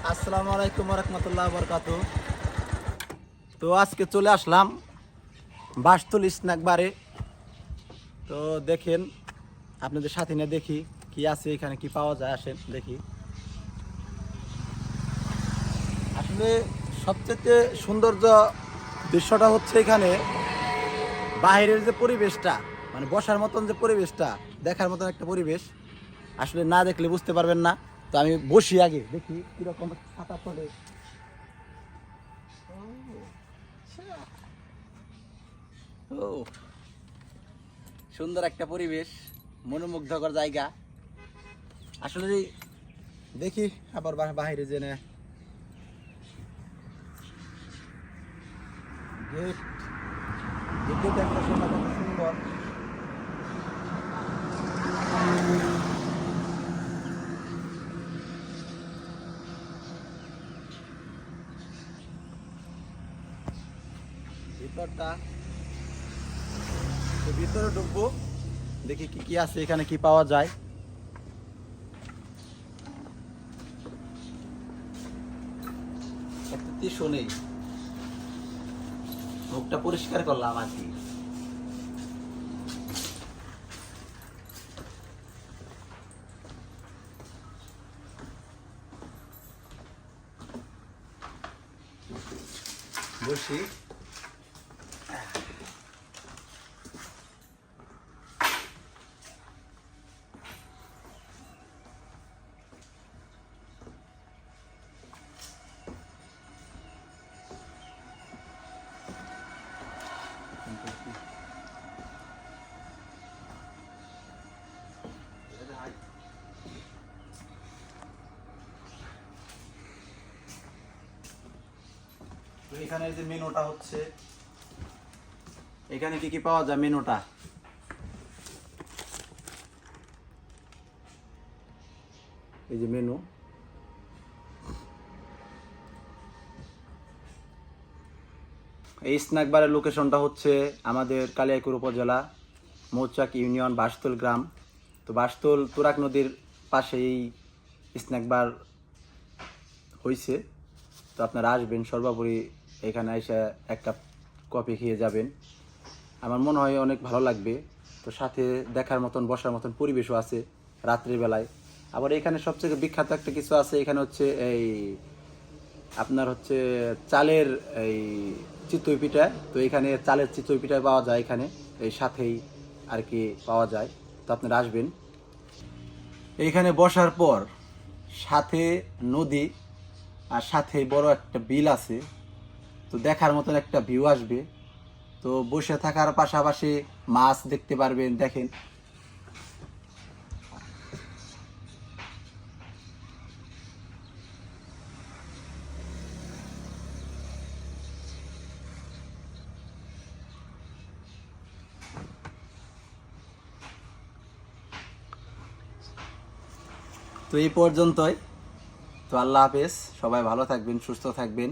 আসসালামু আলাইকুম রহমতুল্লাহ বরকাত। তো আজকে চলে আসলাম বাসতুল স্ন্যাক বারে। তো দেখেন আপনাদের সাথে নিয়ে দেখি কি আছে এখানে, কি পাওয়া যায়। আসেন দেখি। আসলে সবচেয়ে সৌন্দর্য দৃশ্যটা হচ্ছে এখানে বাইরের যে পরিবেশটা, মানে বসার মতন যে পরিবেশটা, দেখার মতন একটা পরিবেশ। আসলে না দেখলে বুঝতে পারবেন না। তো আমি বসি, আগে দেখি কিরকম ছাতা পড়ে। ও, সুন্দর একটা পরিবেশ, মনোমুগ্ধকর জায়গা। আসলে দেখি আবার বাইরে যে না গেট, গেটে ডেকোরেশন কত সুন্দর। ভিতরটা, তো ভিতরে ঢুকবো, দেখি কি কি আছে এখানে, কি পাওয়া যায়। একটা টিস্যু নেই, মুখটা পরিষ্কার করলাম আর কি। বসি। তো এখানে যে মেনুটা হচ্ছে, এখানে কি কি পাওয়া যায় মেনুটা। এই যে মেনু, এই স্ন্যাক বারের লোকেশনটা হচ্ছে আমাদের কালিয়াকৈর উপজেলা, মৌচাক ইউনিয়ন, বাসতুল গ্রাম। তো বাসতুল তুরাগ নদীর পাশে এই স্ন্যাক বার হয়েছে। তো আপনারা আসবেন, সর্বোপরি এখানে এসে এক কাপ কফি খেয়ে যাবেন। আমার মনে হয় অনেক ভালো লাগবে। তো সাথে দেখার মতন, বসার মতন পরিবেশও আছে রাত্রির বেলায়। আবার এখানে সবথেকে বিখ্যাত একটা কিছু আছে, এখানে হচ্ছে এই আপনার হচ্ছে চালের এই চিতই পিঠা। তো এখানে চালের চিতই পিঠা পাওয়া যায় এখানে, এই সাথেই আর কি পাওয়া যায়। তো আপনারা আসবেন। এইখানে বসার পর সাথে নদী, আর সাথে বড় একটা বিল আছে। তো দেখার মতন একটা ভিউ আসবে। তো বসে থাকার পাশাপাশি মাছ দেখতে পারবেন। দেখেন, তো এই পর্যন্তই। তো আল্লাহ হাফেজ, সবাই ভালো থাকবেন, সুস্থ থাকবেন।